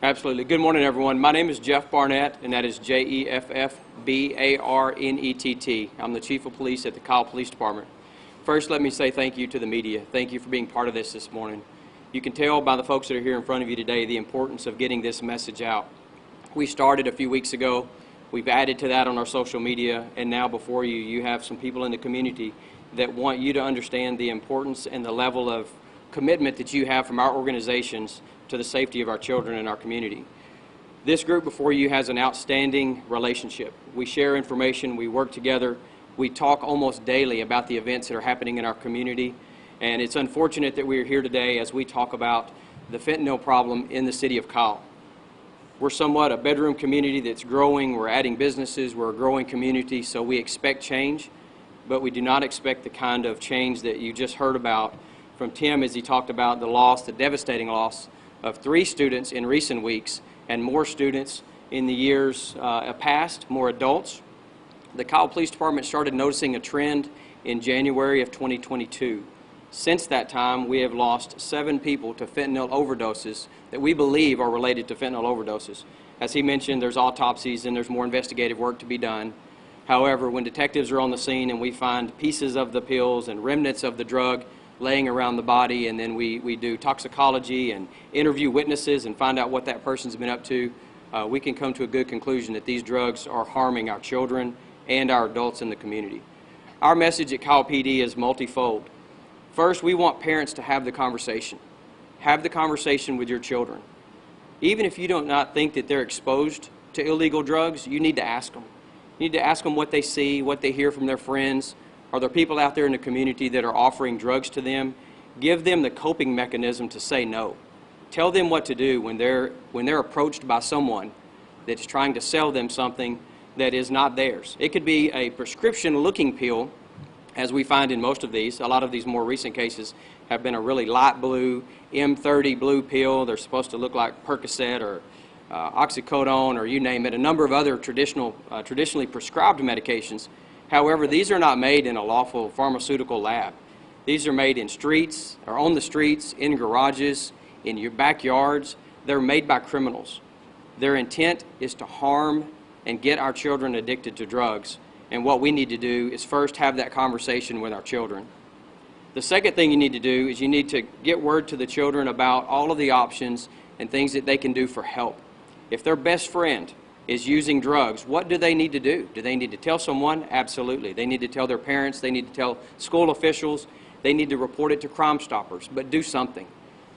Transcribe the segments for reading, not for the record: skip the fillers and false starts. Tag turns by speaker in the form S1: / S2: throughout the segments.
S1: Absolutely. Good morning, everyone. My name is Jeff Barnett, and that is Jeffbarnett. I'm the Chief of Police at the Kyle Police Department. First, let me say thank you to the media. Thank you for being part of this morning. You can tell by the folks that are here in front of you today the importance of getting this message out. We started a few weeks ago. We've added to that on our social media, and now before you, you have some people in the community that want you to understand the importance and the level of commitment that you have from our organizations to the safety of our children and our community. This group before you has an outstanding relationship. We share information, we work together, we talk almost daily about the events that are happening in our community, and it's unfortunate that we're here today as we talk about the fentanyl problem in the city of Kyle. We're somewhat a bedroom community that's growing, we're adding businesses, we're a growing community, so we expect change, but we do not expect the kind of change that you just heard about from Tim as he talked about the loss, the devastating loss of 3 students in recent weeks and more students in the years past, more adults. The Kyle Police Department started noticing a trend in January of 2022. Since that time, we have lost 7 people to fentanyl overdoses that we believe are related to fentanyl overdoses. As he mentioned, there's autopsies and there's more investigative work to be done. However, when detectives are on the scene and we find pieces of the pills and remnants of the drug laying around the body, and then we do toxicology and interview witnesses and find out what that person's been up to, we can come to a good conclusion that these drugs are harming our children and our adults in the community. Our message at Kyle PD is multifold. First, we want parents to have the conversation. Have the conversation with your children. Even if you do not think that they're exposed to illegal drugs, you need to ask them. You need to ask them what they see, what they hear from their friends. Are there people out there in the community that are offering drugs to them? Give them the coping mechanism to say no. Tell them what to do when they're approached by someone that's trying to sell them something that is not theirs. It could be a prescription-looking pill, as we find in most of these. A lot of these more recent cases have been a really light blue, M30 blue pill. They're supposed to look like Percocet or oxycodone or you name it, a number of other traditionally prescribed medications. However, these are not made in a lawful pharmaceutical lab. These are made in streets, or on the streets, in garages, in your backyards. They're made by criminals. Their intent is to harm and get our children addicted to drugs. And what we need to do is first have that conversation with our children. The second thing you need to do is you need to get word to the children about all of the options and things that they can do for help. If their best friend is using drugs, what do they need to do? Do they need to tell someone? Absolutely. They need to tell their parents. They need to tell school officials. They need to report it to Crime Stoppers. But do something.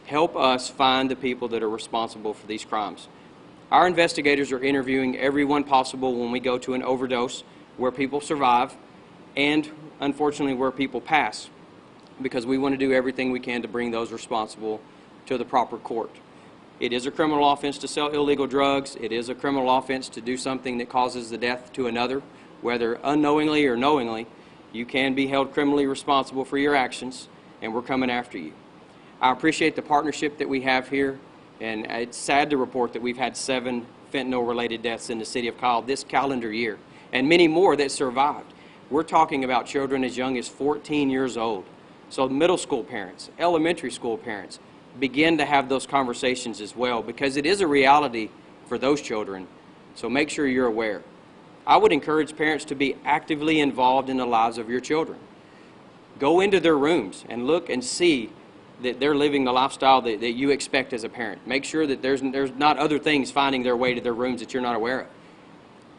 S1: Help us find the people that are responsible for these crimes. Our investigators are interviewing everyone possible when we go to an overdose where people survive and, unfortunately, where people pass, because we want to do everything we can to bring those responsible to the proper court. It is a criminal offense to sell illegal drugs. It is a criminal offense to do something that causes the death to another, whether unknowingly or knowingly. You can be held criminally responsible for your actions, and we're coming after you. I appreciate the partnership that we have here, and it's sad to report that we've had 7 fentanyl-related deaths in the city of Kyle this calendar year, and many more that survived. We're talking about children as young as 14 years old. So middle school parents, elementary school parents, begin to have those conversations as well, because it is a reality for those children. So make sure you're aware. I would encourage parents to be actively involved in the lives of your children. Go into their rooms and look and see that they're living the lifestyle that you expect as a parent. Make sure that there's not other things finding their way to their rooms that you're not aware of.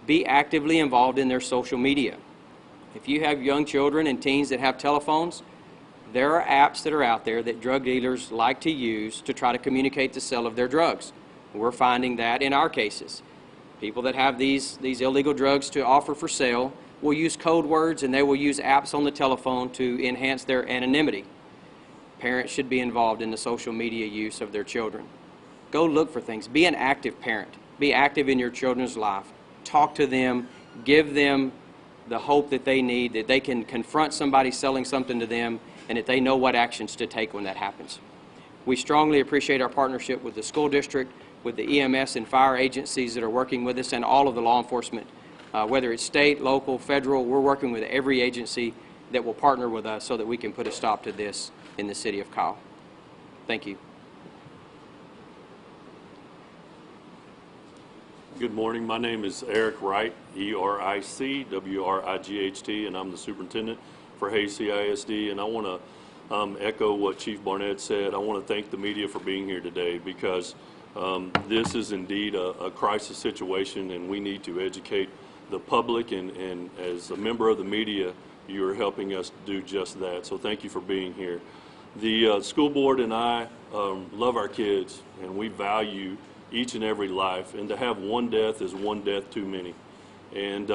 S1: Be actively involved in their social media. If you have young children and teens that have telephones, there are apps that are out there that drug dealers like to use to try to communicate the sale of their drugs. We're finding that in our cases. People that have these illegal drugs to offer for sale will use code words, and they will use apps on the telephone to enhance their anonymity. Parents should be involved in the social media use of their children. Go look for things. Be an active parent. Be active in your children's life. Talk to them. Give them the hope that they need, that they can confront somebody selling something to them, and that they know what actions to take when that happens. We strongly appreciate our partnership with the school district, with the EMS and fire agencies that are working with us, and all of the law enforcement, whether it's state, local, federal. We're working with every agency that will partner with us so that we can put a stop to this in the city of Kyle. Thank you.
S2: Good morning. My name is Eric Wright, E-R-I-C, W-R-I-G-H-T, and I'm the superintendent for Hays CISD. And I want to echo what Chief Barnett said. I want to thank the media for being here today because this is indeed a crisis situation, and we need to educate the public. And as a member of the media, you are helping us do just that. So thank you for being here. The school board and I love our kids, and we value each and every life, and to have one death is one death too many, and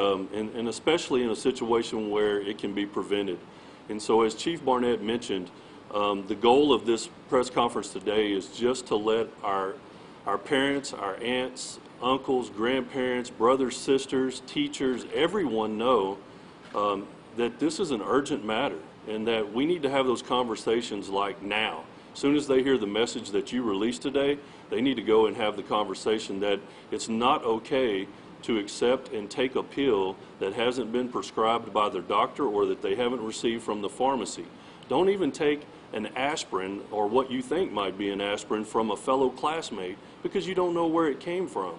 S2: especially in a situation where it can be prevented. And so, as Chief Barnett mentioned, the goal of this press conference today is just to let our parents, our aunts, uncles, grandparents, brothers, sisters, teachers, everyone know that this is an urgent matter, and that we need to have those conversations like now. As soon as they hear the message that you released today, they need to go and have the conversation that it's not okay to accept and take a pill that hasn't been prescribed by their doctor or that they haven't received from the pharmacy. Don't even take an aspirin or what you think might be an aspirin from a fellow classmate because you don't know where it came from.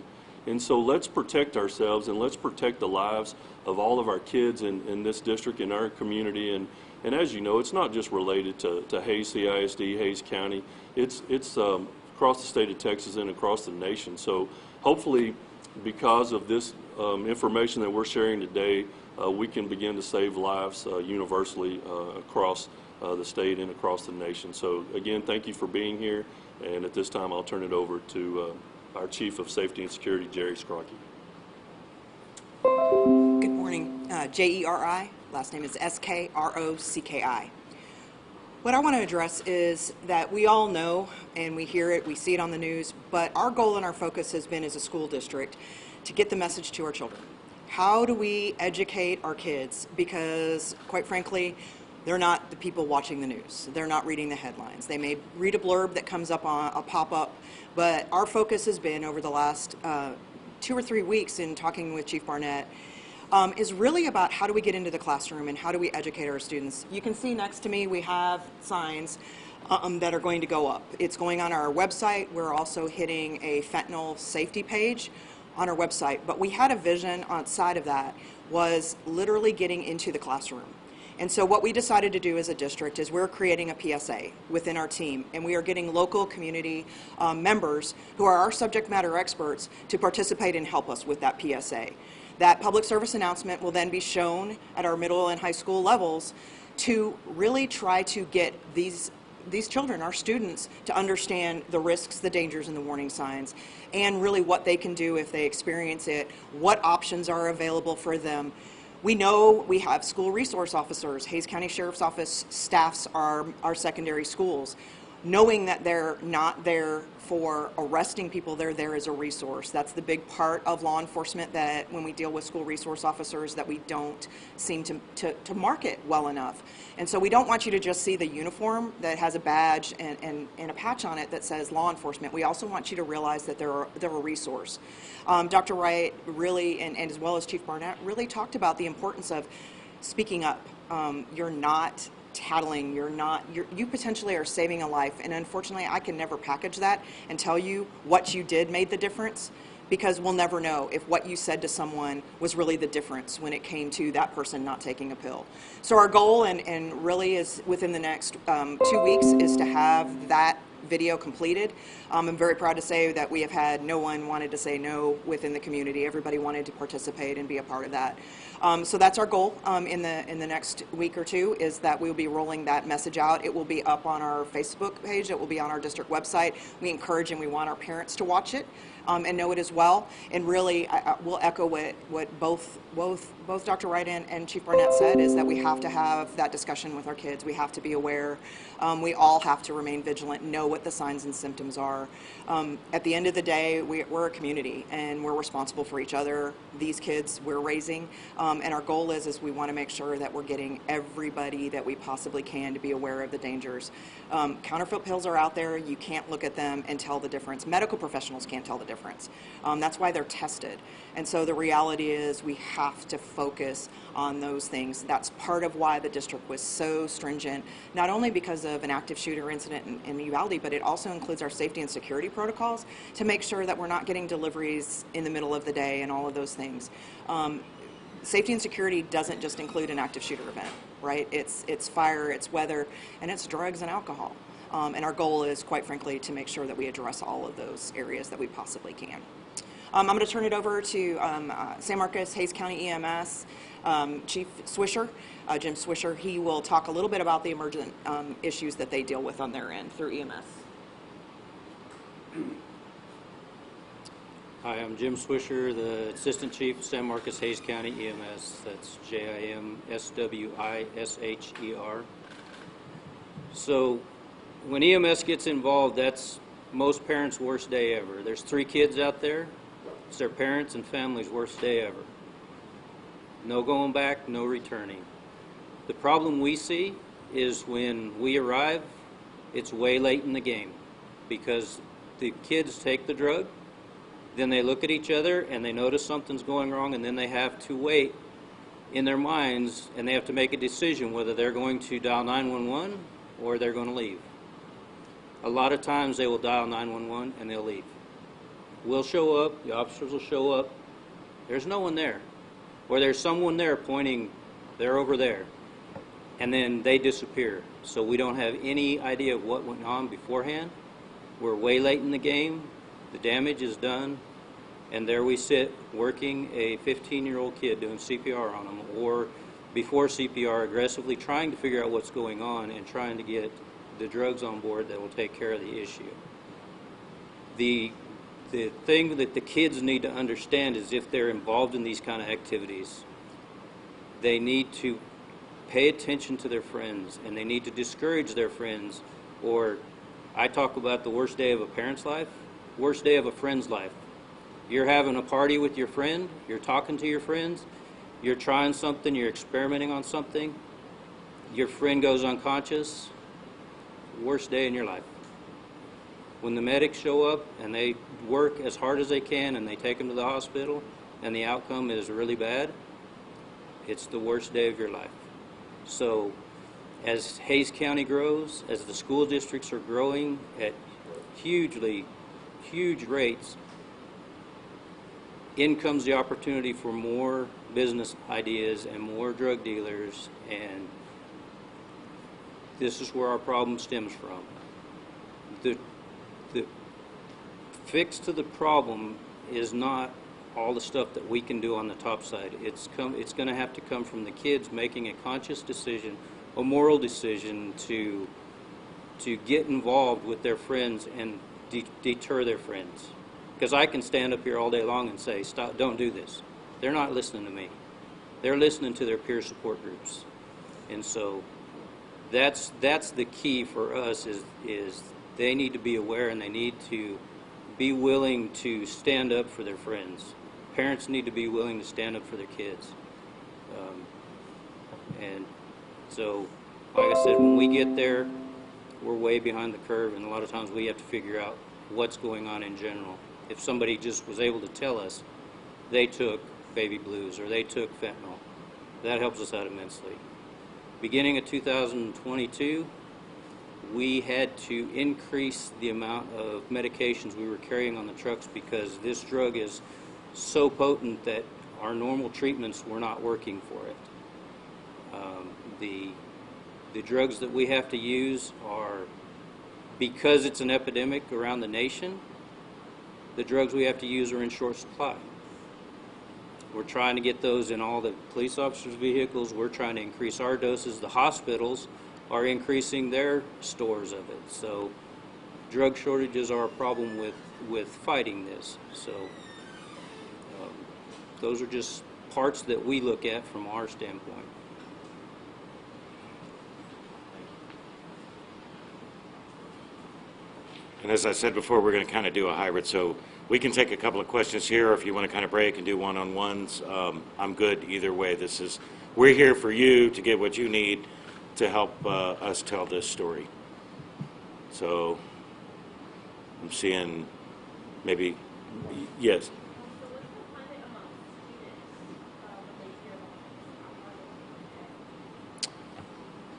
S2: And so let's protect ourselves, and let's protect the lives of all of our kids in this district, in our community. And as you know, it's not just related to Hays CISD, Hays County. It's across the state of Texas and across the nation. So hopefully, because of this information that we're sharing today, we can begin to save lives universally across the state and across the nation. So again, thank you for being here. And at this time, I'll turn it over to our Chief of Safety and Security, Jerry Scrocky.
S3: Good morning. J-E-R-I, last name is S-K-R-O-C-K-I. What I want to address is that we all know, and we hear it, we see it on the news, but our goal and our focus has been as a school district to get the message to our children. How do we educate our kids? Because, quite frankly, they're not the people watching the news. They're not reading the headlines. They may read a blurb that comes up on a pop-up, but our focus has been over the last 2 or 3 weeks in talking with Chief Barnett is really about how do we get into the classroom and how do we educate our students. You can see next to me we have signs that are going to go up. It's going on our website. We're also hitting a fentanyl safety page on our website. But we had a vision outside of that was literally getting into the classroom. And so what we decided to do as a district is we're creating a PSA within our team, and we are getting local community members who are our subject matter experts to participate and help us with that PSA. That public service announcement will then be shown at our middle and high school levels to really try to get these children, our students, to understand the risks, the dangers, and the warning signs, and really what they can do if they experience it, what options are available for them. We know we have school resource officers. Hays County Sheriff's Office staffs our secondary schools. Knowing that they're not there for arresting people, they're there as a resource. That's the big part of law enforcement that when we deal with school resource officers that we don't seem to market well enough. And so we don't want you to just see the uniform that has a badge and a patch on it that says law enforcement. We also want you to realize that they're a resource. Dr. Wright really, and as well as Chief Barnett, really talked about the importance of speaking up. You're not tattling, you potentially are saving a life, and unfortunately I can never package that and tell you what you did made the difference, because we'll never know if what you said to someone was really the difference when it came to that person not taking a pill. So our goal, and really is within the next 2 weeks, is to have that video completed. I'm very proud to say that we have had no one wanted to say no within the community. Everybody wanted to participate and be a part of that. So that's our goal in the next week or two, is that we'll be rolling that message out. It will be up on our Facebook page. It will be on our district website. We encourage and we want our parents to watch it and know it as well. And really, we'll echo what both Dr. Wright and Chief Barnett said, is that we have to have that discussion with our kids. We have to be aware. We all have to remain vigilant, know what the signs and symptoms are. At the end of the day, we're a community, and we're responsible for each other. These kids we're raising, and our goal is we want to make sure that we're getting everybody that we possibly can to be aware of the dangers. Counterfeit pills are out there. You can't look at them and tell the difference. Medical professionals can't tell the difference. That's why they're tested. And so the reality is we have to focus on those things. That's part of why the district was so stringent, not only because of an active shooter incident in Uvalde, but it also includes our safety and security protocols to make sure that we're not getting deliveries in the middle of the day and all of those things. Safety and security doesn't just include an active shooter event, right? It's fire, it's weather, and it's drugs and alcohol. And our goal is, quite frankly, to make sure that we address all of those areas that we possibly can. I'm going to turn it over to San Marcos Hays County EMS Chief Swisher, Jim Swisher. He will talk a little bit about the emergent issues that they deal with on their end through EMS.
S4: Hi, I'm Jim Swisher, the Assistant Chief of San Marcos Hays County EMS. That's JIMSWISHER. So when EMS gets involved, that's most parents' worst day ever. There's 3 kids out there. It's their parents' and family's worst day ever. No going back, no returning. The problem we see is when we arrive, it's way late in the game because the kids take the drug, then they look at each other and they notice something's going wrong, and then they have to wait in their minds and they have to make a decision whether they're going to dial 911 or they're going to leave. A lot of times they will dial 911 and they'll leave. We'll show up, the officers will show up, there's no one there. Or there's someone there pointing, they're over there. And then they disappear. So we don't have any idea of what went on beforehand. We're way late in the game, the damage is done, and there we sit working a 15-year-old kid doing CPR on them, or before CPR aggressively trying to figure out what's going on and trying to get the drugs on board that will take care of the issue. The thing that the kids need to understand is if they're involved in these kind of activities, they need to pay attention to their friends and they need to discourage their friends. Or I talk about the worst day of a parent's life, worst day of a friend's life. You're having a party with your friend, you're talking to your friends, you're trying something, you're experimenting on something, your friend goes unconscious, worst day in your life. When the medics show up and they work as hard as they can and they take them to the hospital and the outcome is really bad, it's the worst day of your life. So as Hays County grows, as the school districts are growing at huge rates, in comes the opportunity for more business ideas and more drug dealers, and this is where our problem stems from. The fix to the problem is not all the stuff that we can do on the top side. It's going to have to come from the kids making a conscious decision, a moral decision to get involved with their friends and deter their friends. Because I can stand up here all day long and say, stop, don't do this. They're not listening to me. They're listening to their peer support groups. And so that's the key for us is they need to be aware and they need to be willing to stand up for their friends. Parents need to be willing to stand up for their kids. And so, like I said, when we get there, we're way behind the curve, and a lot of times we have to figure out what's going on in general. If somebody just was able to tell us they took baby blues or they took fentanyl, that helps us out immensely. Beginning of 2022, we had to increase the amount of medications we were carrying on the trucks because this drug is so potent that our normal treatments were not working for it. The drugs that we have to use are, because it's an epidemic around the nation, the drugs we have to use are in short supply. We're trying to get those in all the police officers' vehicles. We're trying to increase our doses. The hospitals are increasing their stores of it. So drug shortages are a problem with fighting this. So those are just parts that we look at from our standpoint.
S5: And as I said before, we're going to kind of do a hybrid, so we can take a couple of questions here, or if you want to kind of break and do one-on-ones, I'm good either way. We're here for you to get what you need to help us tell this story. So I'm seeing maybe, yes.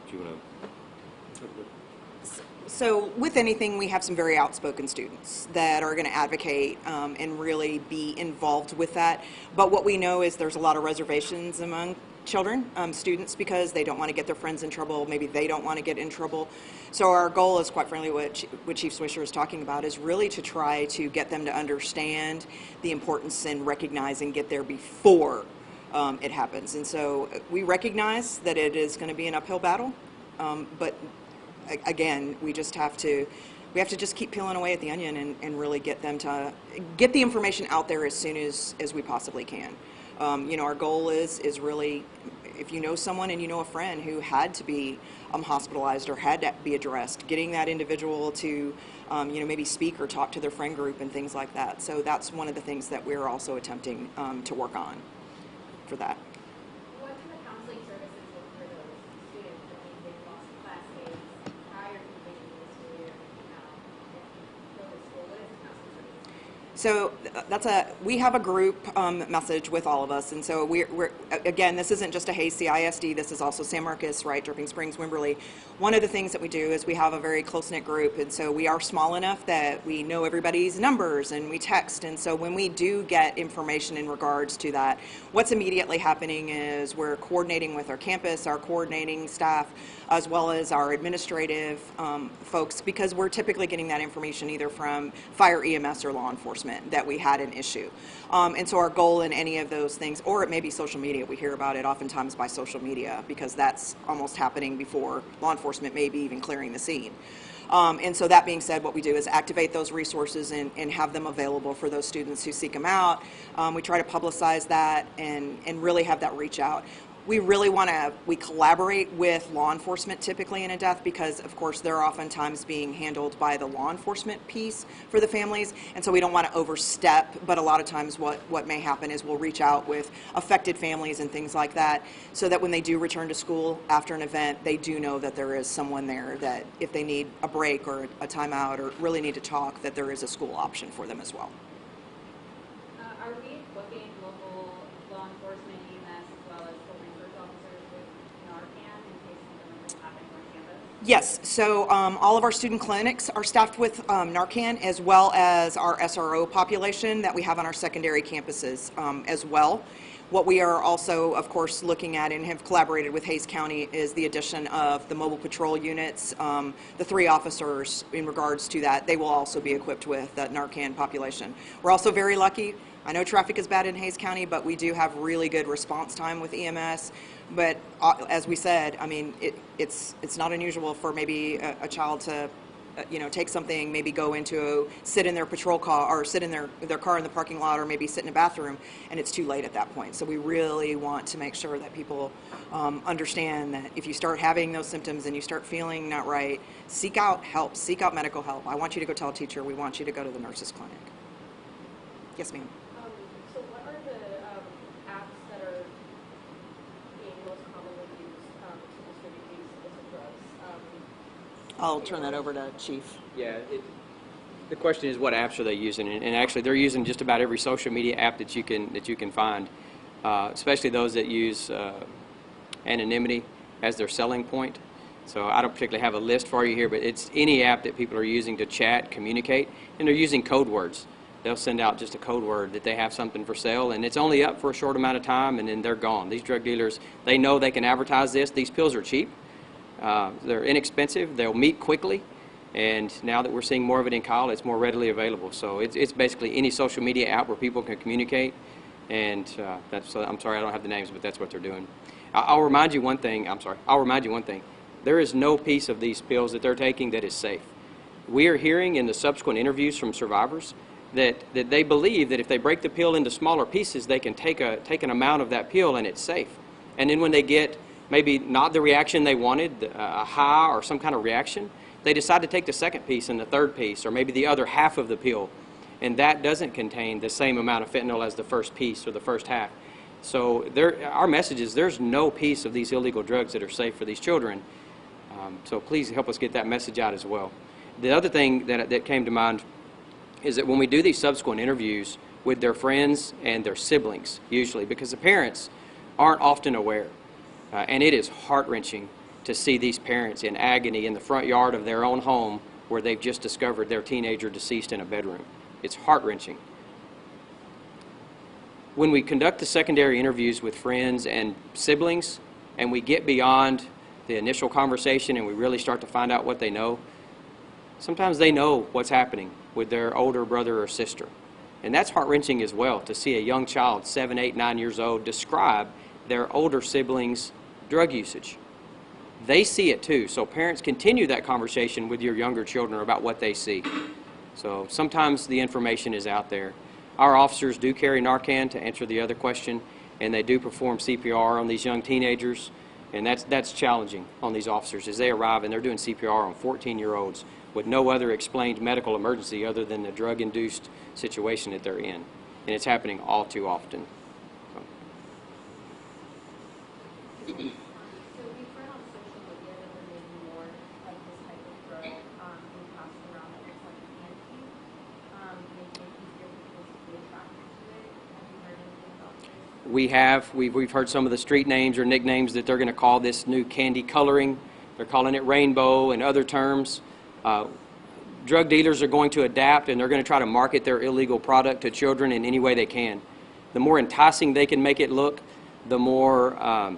S5: Do you want to?
S3: So with anything, we have some very outspoken students that are going to advocate and really be involved with that. But what we know is there's a lot of reservations among children, students, because they don't want to get their friends in trouble. Maybe they don't want to get in trouble. So our goal is, quite frankly, what Chief Swisher is talking about, is really to try to get them to understand the importance and recognize and get there before it happens. And so we recognize that it is going to be an uphill battle, but again, we have to just keep peeling away at the onion and really get them to get the information out there as soon as we possibly can. You know, our goal is really, if you know someone and you know a friend who had to be hospitalized or had to be addressed, getting that individual to, you know, maybe speak or talk to their friend group and things like that. So that's one of the things that we're also attempting to work on for that.
S6: What kind of counseling services look for those students that maybe they've lost classmates prior to the beginning of the school year and now go to school? What is the counseling services?
S3: So we have a group message with all of us, and so we're again, this isn't just a Hays CISD, this is also San Marcos, right, Dripping Springs, Wimberley. One of the things that we do is we have a very close-knit group, and so we are small enough that we know everybody's numbers and we text, and so when we do get information in regards to that, what's immediately happening is we're coordinating with our campus, our coordinating staff, as well as our administrative folks, because we're typically getting that information either from fire, EMS, or law enforcement that we had an issue. And so our goal in any of those things, or it may be social media, we hear about it oftentimes by social media because that's almost happening before law enforcement may be even clearing the scene. And so that being said, what we do is activate those resources and have them available for those students who seek them out. We try to publicize that and really have that reach out. We really we collaborate with law enforcement typically in a death because, of course, they're oftentimes being handled by the law enforcement piece for the families, and so we don't want to overstep, but a lot of times what may happen is we'll reach out with affected families and things like that so that when they do return to school after an event, they do know that there is someone there that if they need a break or a timeout or really need to talk, that there is a school option for them as well.
S6: Are we equipping local law enforcement, EMS, as well as full research officers with Narcan in case something like that happens on campus?
S3: Yes, so all of our student clinics are staffed with Narcan, as well as our SRO population that we have on our secondary campuses as well. What we are also, of course, looking at and have collaborated with Hays County is the addition of the mobile patrol units, the 3 officers in regards to that. They will also be equipped with that Narcan population. We're also very lucky. I know traffic is bad in Hays County, but we do have really good response time with EMS. But as we said, I mean, it's not unusual for maybe a child to take something, maybe sit in their patrol car or sit in their car in the parking lot or maybe sit in a bathroom, and it's too late at that point. So we really want to make sure that people understand that if you start having those symptoms and you start feeling not right, seek out help, seek out medical help. I want you to go tell a teacher. We want you to go to the nurse's clinic. Yes, ma'am.
S6: So what are the apps that are being most commonly used to distribute these illicit drugs?
S3: I'll turn that over to Chief.
S1: Yeah, the question is what apps are they using, and actually they're using just about every social media app that you can find, especially those that use anonymity as their selling point. So I don't particularly have a list for you here, but it's any app that people are using to chat, communicate, and they're using code words. They'll send out just a code word that they have something for sale, and it's only up for a short amount of time, and then they're gone. These drug dealers, they know they can advertise this. These pills are cheap. They're inexpensive. They'll meet quickly. And now that we're seeing more of it in college, it's more readily available. So it's basically any social media app where people can communicate. And I'm sorry, I don't have the names, but that's what they're doing. I'll remind you one thing. There is no piece of these pills that they're taking that is safe. We are hearing in the subsequent interviews from survivors that they believe that if they break the pill into smaller pieces, they can take an amount of that pill and it's safe. And then when they get maybe not the reaction they wanted, a high or some kind of reaction, they decide to take the second piece and the third piece, or maybe the other half of the pill. And that doesn't contain the same amount of fentanyl as the first piece or the first half. So our message is there's no piece of these illegal drugs that are safe for these children. So please help us get that message out as well. The other thing that came to mind is that when we do these subsequent interviews with their friends and their siblings, usually, because the parents aren't often aware, and it is heart-wrenching to see these parents in agony in the front yard of their own home where they've just discovered their teenager deceased in a bedroom. It's heart-wrenching. When we conduct the secondary interviews with friends and siblings, and we get beyond the initial conversation and we really start to find out what they know, sometimes they know what's happening with their older brother or sister. And that's heart-wrenching as well, to see a young child, 7, 8, 9 years old, describe their older siblings' drug usage. They see it too, so parents continue that conversation with your younger children about what they see. So sometimes the information is out there. Our officers do carry Narcan, to answer the other question, and they do perform CPR on these young teenagers, and that's challenging on these officers as they arrive and they're doing CPR on 14-year-olds with no other explained medical emergency other than the drug-induced situation that they're in. And it's happening all too often.
S6: So we've heard on social media that there may be more of this type of drug being passed around that looks like candy, making it easier for people to be attracted to it. Have you heard anything about this?
S1: We've heard some of the street names or nicknames that they're going to call this new candy coloring. They're calling it rainbow and other terms. Drug dealers are going to adapt, and they're going to try to market their illegal product to children in any way they can. The more enticing they can make it look, the more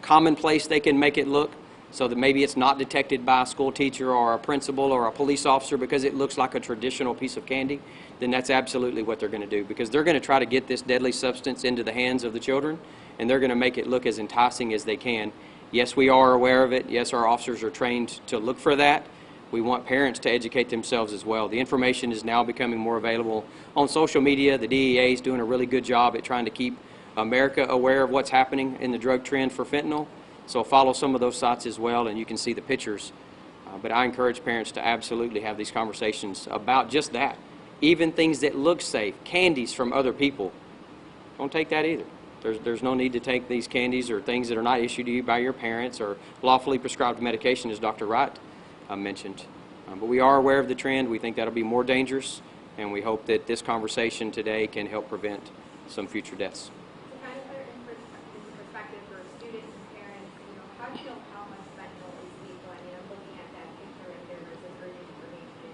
S1: commonplace they can make it look, so that maybe it's not detected by a school teacher or a principal or a police officer because it looks like a traditional piece of candy. Then that's absolutely what they're going to do, because they're going to try to get this deadly substance into the hands of the children, and they're going to make it look as enticing as they can. Yes, we are aware of it. Yes, our officers are trained to look for that. We want parents to educate themselves as well. The information is now becoming more available on social media. The DEA is doing a really good job at trying to keep America aware of what's happening in the drug trend for fentanyl. So follow some of those sites as well, and you can see the pictures. But I encourage parents to absolutely have these conversations about just that. Even things that look safe, candies from other people, don't take that either. There's no need to take these candies or things that are not issued to you by your parents or lawfully prescribed medication, as Dr. Wright mentioned. But we are aware of the trend. We think that'll be more dangerous, and we hope that this conversation today can help prevent some future deaths.
S6: To kind of put it in perspective for students and parents, how do you know how much fentanyl is lethal? I mean, I'm looking at that picture and there's urgent information.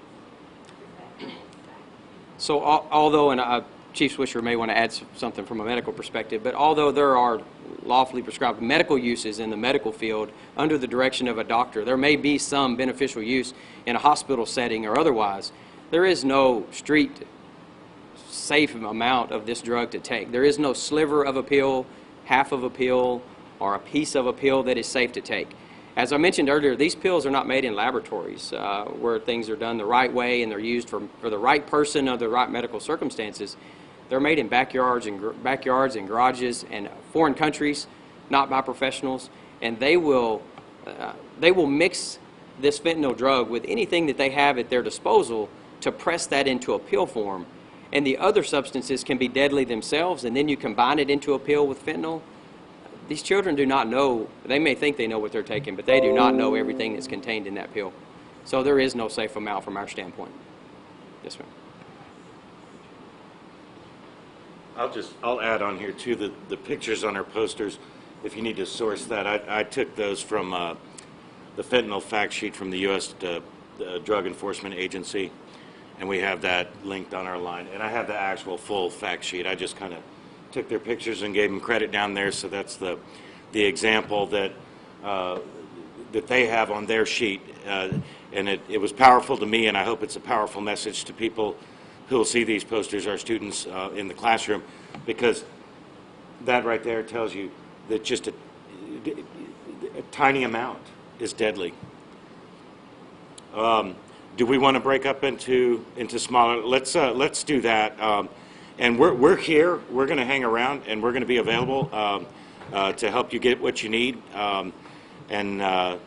S6: What does that expect?
S1: So although, and Chief Swisher may want to add something from a medical perspective, but although there are lawfully prescribed medical uses in the medical field under the direction of a doctor, there may be some beneficial use in a hospital setting or otherwise. There is no street safe amount of this drug to take. There is no sliver of a pill, half of a pill, or a piece of a pill that is safe to take. As I mentioned earlier, these pills are not made in laboratories where things are done the right way and they're used for the right person under the right medical circumstances. They're made in backyards and garages and foreign countries, not by professionals, and they will mix this fentanyl drug with anything that they have at their disposal to press that into a pill form. And the other substances can be deadly themselves, and then you combine it into a pill with fentanyl. These children do not know. They may think they know what they're taking, but they do not know everything that's contained in that pill. So there is no safe amount from our standpoint. Yes, ma'am.
S5: I'll add on here too the pictures on our posters. If you need to source that, I took those from the fentanyl fact sheet from the U.S. Drug Enforcement Agency, and we have that linked on our line. And I have the actual full fact sheet. I just kind of took their pictures and gave them credit down there. So that's the example that they have on their sheet, and it was powerful to me, and I hope it's a powerful message to people who will see these posters, our students in the classroom, because that right there tells you that just a tiny amount is deadly. Do we want to break up into smaller? Let's do that. And we're here. We're going to hang around, and we're going to be available to help you get what you need. And at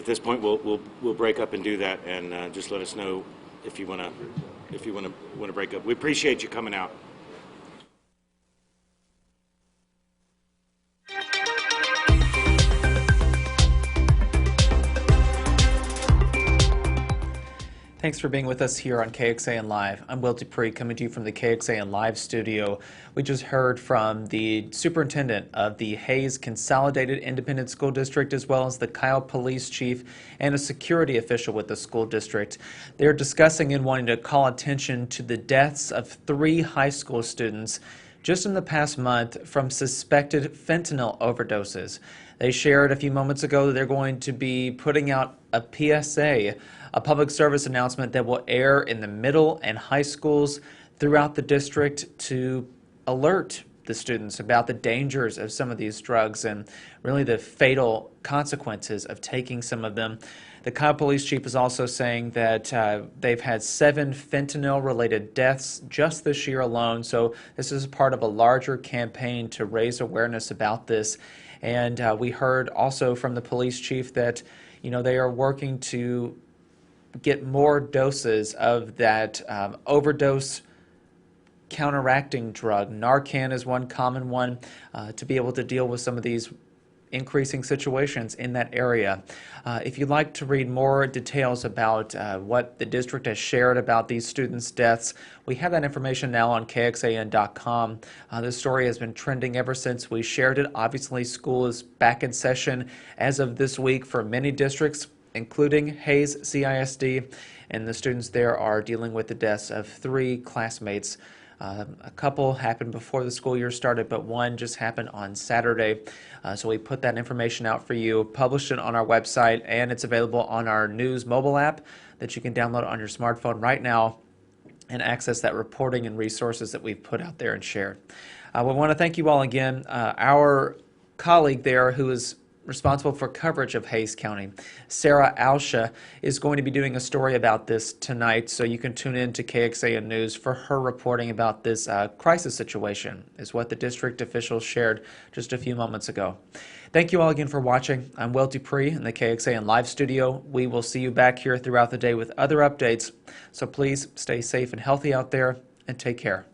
S5: this point, we'll break up and do that, and just let us know if you want to break up. We appreciate you coming out.
S7: Thanks for being with us here on KXAN Live. I'm Will Dupree, coming to you from the KXAN Live studio. We just heard from the superintendent of the Hays Consolidated Independent School District, as well as the Kyle Police Chief and a security official with the school district. They're discussing and wanting to call attention to the deaths of 3 high school students just in the past month from suspected fentanyl overdoses. They shared a few moments ago that they're going to be putting out a PSA, a public service announcement that will air in the middle and high schools throughout the district to alert the students about the dangers of some of these drugs and really the fatal consequences of taking some of them. The Kyle Police Chief is also saying that they've had 7 fentanyl-related deaths just this year alone, so this is part of a larger campaign to raise awareness about this. And we heard also from the police chief that, they are working to get more doses of that overdose counteracting drug. Narcan is one common one to be able to deal with some of these increasing situations in that area. If you'd like to read more details about what the district has shared about these students' deaths, we have that information now on KXAN.com. This story has been trending ever since we shared it. Obviously, school is back in session as of this week for many districts, including Hays CISD, and the students there are dealing with the deaths of 3 classmates. A couple happened before the school year started, but one just happened on Saturday. So we put that information out for you, published it on our website, and it's available on our news mobile app that you can download on your smartphone right now and access that reporting and resources that we've put out there and shared. We want to thank you all again. Our colleague there who is responsible for coverage of Hays County, Sarah Alsha, is going to be doing a story about this tonight, so you can tune in to KXAN News for her reporting about this crisis situation, is what the district officials shared just a few moments ago. Thank you all again for watching. I'm Will Dupree in the KXAN Live studio. We will see you back here throughout the day with other updates, so please stay safe and healthy out there and take care.